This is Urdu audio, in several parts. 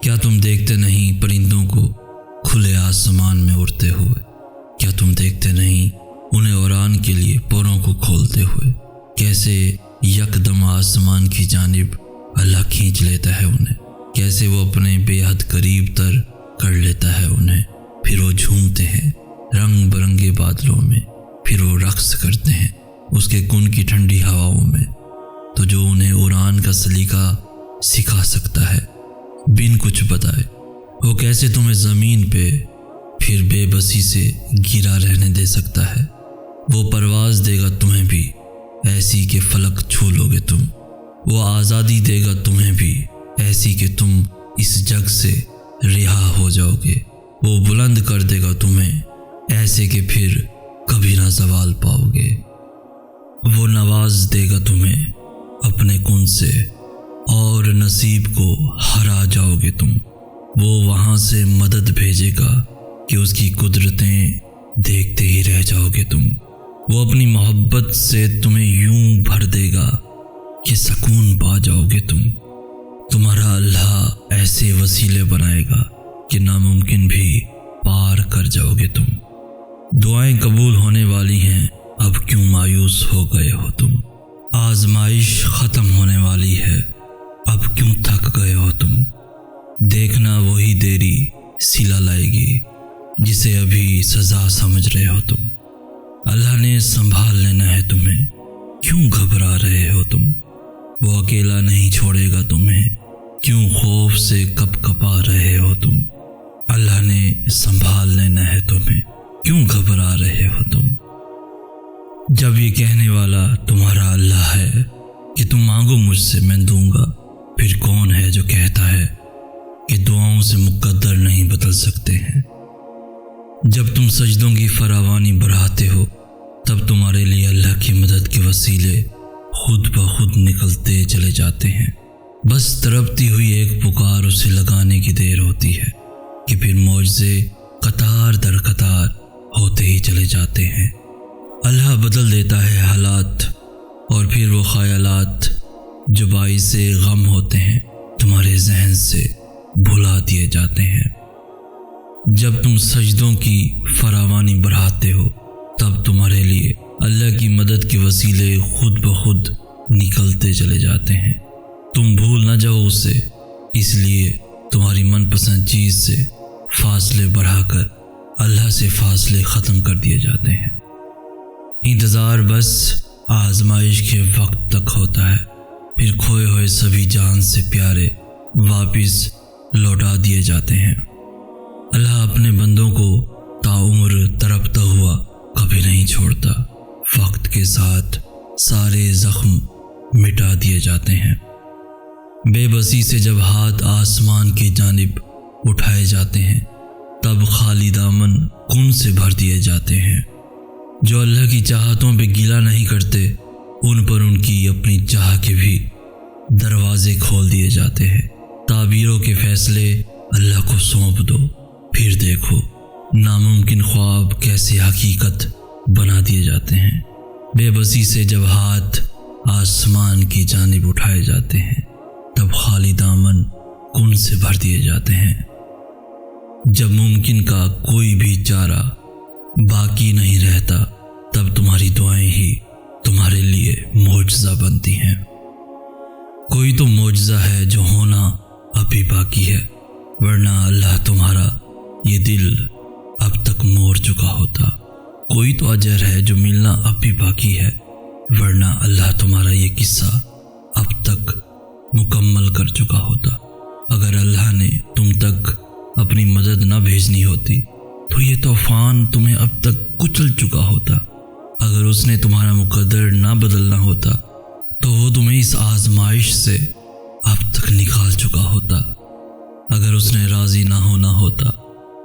کیا تم دیکھتے نہیں پرندوں کو کھلے آسمان میں اڑتے ہوئے؟ کیا تم دیکھتے نہیں انہیں اڑان کے لیے پروں کو کھولتے ہوئے؟ کیسے یکدم آسمان کی جانب اللہ کھینچ لیتا ہے انہیں، کیسے وہ اپنے بے حد قریب تر کر لیتا ہے انہیں، پھر وہ جھومتے ہیں رنگ برنگے بادلوں میں، پھر وہ رقص کرتے ہیں اس کے کن کی ٹھنڈی ہواؤں میں۔ تو جو انہیں اڑان کا سلیقہ سکھا سکتا ہے بن کچھ بتائے، وہ کیسے تمہیں زمین پہ پھر بے بسی سے گرا رہنے دے سکتا ہے؟ وہ پرواز دے گا تمہیں بھی ایسی کہ فلک چھو لو گے تم، وہ آزادی دے گا تمہیں بھی ایسی کہ تم اس جگ سے رہا ہو جاؤ گے، وہ بلند کر دے گا تمہیں ایسے کہ پھر کبھی نہ زوال پاؤ گے، وہ نواز دے گا تمہیں اپنے کن سے اور نصیب کو ہرا جاؤ گے تم، وہ وہاں سے مدد بھیجے گا کہ اس کی قدرتیں دیکھتے ہی رہ جاؤ گے تم، وہ اپنی محبت سے تمہیں یوں بھر دے گا کہ سکون پا جاؤ گے تم، تمہارا اللہ ایسے وسیلے بنائے گا کہ ناممکن بھی پار کر جاؤ گے تم۔ دعائیں قبول ہونے والی ہیں، اب کیوں مایوس ہو گئے ہو تم؟ آزمائش ختم ہونے والی ہے، اب کیوں تھک گئے ہو تم؟ دیکھنا وہی دیری صلہ لائے گی جسے ابھی سزا سمجھ رہے ہو تم، اللہ نے سنبھال لینا ہے تمہیں، کیوں گھبرا رہے ہو تم؟ وہ اکیلا نہیں چھوڑے گا تمہیں، کیوں خوف سے کپ کپا رہے ہو تم؟ اللہ نے سنبھال لینا ہے تمہیں، کیوں گھبرا رہے ہو تم؟ جب یہ کہنے والا تمہارا اللہ ہے کہ تم مانگو مجھ سے میں دوں گا، پھر کون ہے جو کہتا ہے کہ دعاؤں سے مقدر نہیں بدل سکتے ہیں؟ جب تم سجدوں کی فراوانی بڑھاتے ہو تب تمہارے لیے اللہ کی مدد کے وسیلے خود بخود نکلتے چلے جاتے ہیں، بس تڑپتی ہوئی ایک پکار اسے لگانے کی دیر ہوتی ہے کہ پھر معجزے قطار در قطار ہوتے ہی چلے جاتے ہیں۔ اللہ بدل دیتا ہے حالات اور پھر وہ خیالات جو باعث غم ہوتے ہیں تمہارے ذہن سے بھلا دیے جاتے ہیں۔ جب تم سجدوں کی فراوانی بڑھاتے ہو تب تمہارے لیے اللہ کی مدد کے وسیلے خود بخود نکلتے چلے جاتے ہیں، تم بھول نہ جاؤ اسے، اس لیے تمہاری من پسند چیز سے فاصلے بڑھا کر اللہ سے فاصلے ختم کر دیے جاتے ہیں۔ انتظار بس آزمائش کے وقت تک ہوتا ہے، پھر کھوئے ہوئے سبھی جان سے پیارے واپس لوٹا دیے جاتے ہیں۔ اللہ اپنے بندوں کو تاعمر تڑپتا ہوا کبھی نہیں چھوڑتا، وقت کے ساتھ سارے زخم مٹا دیے جاتے ہیں۔ بے بسی سے جب ہاتھ آسمان کی جانب اٹھائے جاتے ہیں تب خالی دامن کن سے بھر دیے جاتے ہیں۔ جو اللہ کی چاہتوں پہ گیلا نہیں کرتے ان پر ان کی اپنی چاہ کے بھی دروازے کھول دیے جاتے ہیں۔ تعبیروں کے فیصلے اللہ کو سونپ دو، پھر دیکھو ناممکن خواب کیسے حقیقت بنا دیے جاتے ہیں۔ بے بسی سے جب ہاتھ آسمان کی جانب اٹھائے جاتے ہیں تب خالی دامن کن سے بھر دیے جاتے ہیں۔ جب ممکن کا کوئی بھی چارہ باقی نہیں رہتا تب تمہاری دعائیں ہی تمہارے لیے معجزہ بنتی ہیں۔ کوئی تو معجزہ ہے جو ہونا ابھی باقی ہے، ورنہ اللہ تمہارا یہ دل اب تک مور چکا ہوتا۔ کوئی تو اجر ہے جو ملنا اب بھی باقی ہے، ورنہ اللہ تمہارا یہ قصہ اب تک مکمل کر چکا ہوتا۔ اگر اللہ نے تم تک اپنی مدد نہ بھیجنی ہوتی تو یہ طوفان تمہیں اب تک کچل چکا ہوتا۔ اگر اس نے تمہارا مقدر نہ بدلنا ہوتا تو وہ تمہیں اس آزمائش سے اب تک نکال چکا ہوتا۔ اگر اس نے راضی نہ ہونا ہوتا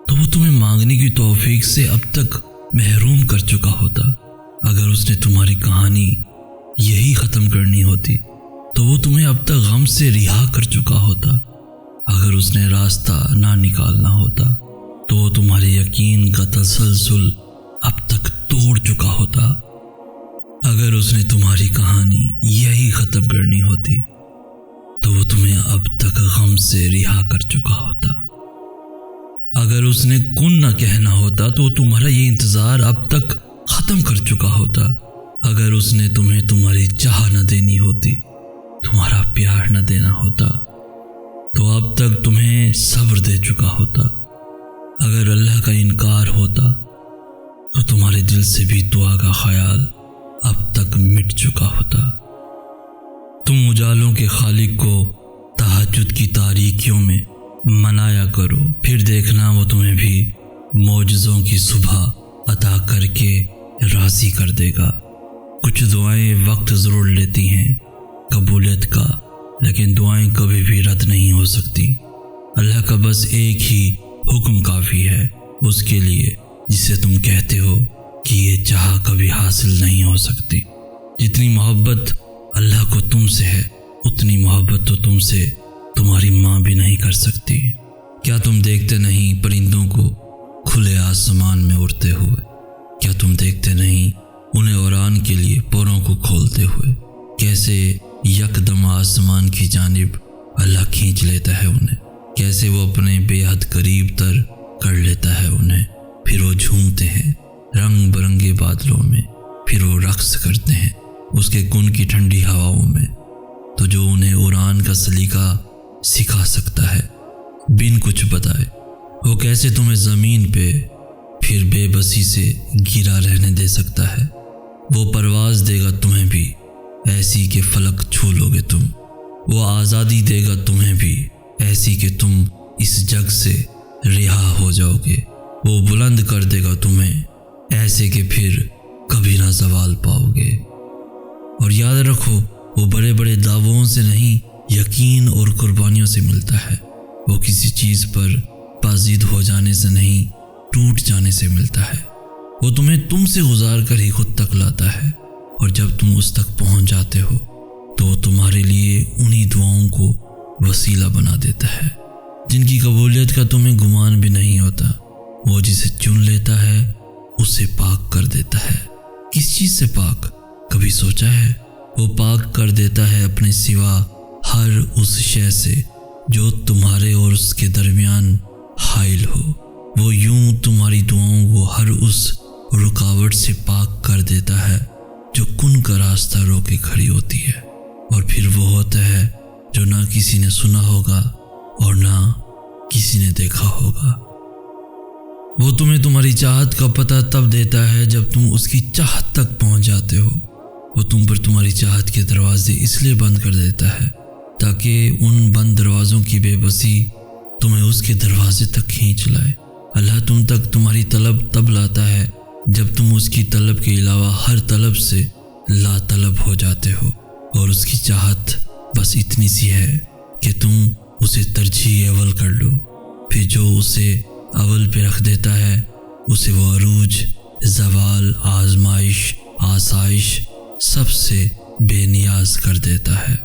تو وہ تمہیں مانگنے کی توفیق سے اب تک محروم کر چکا ہوتا۔ اگر اس نے تمہاری کہانی یہی ختم کرنی ہوتی تو وہ تمہیں اب تک غم سے رہا کر چکا ہوتا۔ اگر اس نے راستہ نہ نکالنا ہوتا تو وہ تمہارے یقین کا تسلسل اب تک توڑ چکا ہوتا۔ اگر اس نے تمہاری کہانی یہی ختم کرنی ہوتی تو وہ تمہیں اب تک غم سے رہا کر چکا ہوتا۔ اگر اس نے کن نہ کہنا ہوتا تو تمہارا یہ انتظار اب تک ختم کر چکا ہوتا۔ اگر اس نے تمہیں تمہاری چاہ نہ دینی ہوتی، تمہارا پیار نہ دینا ہوتا، تو اب تک تمہیں صبر دے چکا ہوتا۔ اگر اللہ کا انکار ہوتا تو تمہارے دل سے بھی دعا کا خیال اب تک مٹ چکا ہوتا۔ تم اجالوں کے خالق کو تہجد کی تاریکیوں میں منایا کرو، پھر دیکھنا وہ تمہیں بھی معجزوں کی صبح عطا کر کے راضی کر دے گا۔ کچھ دعائیں وقت ضرور لیتی ہیں قبولیت کا، لیکن دعائیں کبھی بھی رد نہیں ہو سکتی۔ اللہ کا بس ایک ہی حکم کافی ہے اس کے لیے جسے تم کہتے ہو کہ یہ چاہ کبھی حاصل نہیں ہو سکتی۔ جتنی محبت اللہ کو تم سے ہے، اتنی محبت تو تم سے تمہاری ماں بھی نہیں کر سکتی۔ کیا تم دیکھتے نہیں پرندوں کو کھلے آسمان میں اڑتے ہوئے؟ کیا تم دیکھتے نہیں انہیں اڑان کے لیے پروں کو کھولتے ہوئے؟ کیسے یکدم آسمان کی جانب اللہ کھینچ لیتا ہے انہیں، کیسے وہ اپنے بے حد قریب تر کر لیتا ہے انہیں۔ پھر وہ جھومتے ہیں رنگ برنگے بادلوں میں، پھر وہ رقص کرتے ہیں اس کے کن کی ٹھنڈی ہواؤں میں۔ تو جو انہیں اڑان کا سلیقہ سکھا سکتا ہے بن کچھ بتائے، وہ کیسے تمہیں زمین پہ پھر بے بسی سے گرا رہنے دے سکتا ہے؟ وہ پرواز دے گا تمہیں بھی ایسی کہ فلک چھو لو گے تم، وہ آزادی دے گا تمہیں بھی ایسی کہ تم اس جگ سے رہا ہو جاؤ گے، وہ بلند کر دے گا تمہیں ایسے کہ پھر کبھی نہ زوال پاؤ گے۔ اور یاد رکھو، وہ بڑے بڑے دعووں سے نہیں، یقین اور قربانیوں سے ملتا ہے۔ وہ کسی چیز پر پازید ہو جانے سے نہیں، ٹوٹ جانے سے ملتا ہے۔ وہ تمہیں تم سے گزار کر ہی خود تک لاتا ہے، اور جب تم اس تک پہنچ جاتے ہو تو وہ تمہارے لیے انہی دعاؤں کو وسیلہ بنا دیتا ہے جن کی قبولیت کا تمہیں گمان بھی نہیں ہوتا۔ وہ جسے چن لیتا ہے اسے پاک کر دیتا ہے۔ کس چیز سے پاک؟ کبھی سوچا ہے؟ وہ پاک کر دیتا ہے اپنے سوا ہر اس شے سے جو تمہارے اور اس کے درمیان حائل ہو۔ وہ یوں تمہاری دعاؤں کو ہر اس رکاوٹ سے پاک کر دیتا ہے جو کن کا راستہ روکے کھڑی ہوتی ہے۔ اور پھر وہ ہوتا ہے جو نہ کسی نے سنا ہوگا اور نہ کسی نے دیکھا ہوگا۔ وہ تمہیں تمہاری چاہت کا پتہ تب دیتا ہے جب تم اس کی چاہت تک پہنچ جاتے ہو۔ وہ تم پر تمہاری چاہت کے دروازے اس لیے بند کر دیتا ہے تاکہ ان بند دروازوں کی بے بسی تمہیں اس کے دروازے تک کھینچ لائے۔ اللہ تم تک تمہاری طلب تب لاتا ہے جب تم اس کی طلب کے علاوہ ہر طلب سے لا طلب ہو جاتے ہو، اور اس کی چاہت بس اتنی سی ہے کہ تم اسے ترجیح اول کر لو۔ پھر جو اسے اول پہ رکھ دیتا ہے اسے وہ عروج، زوال، آزمائش، آسائش سب سے بے نیاز کر دیتا ہے۔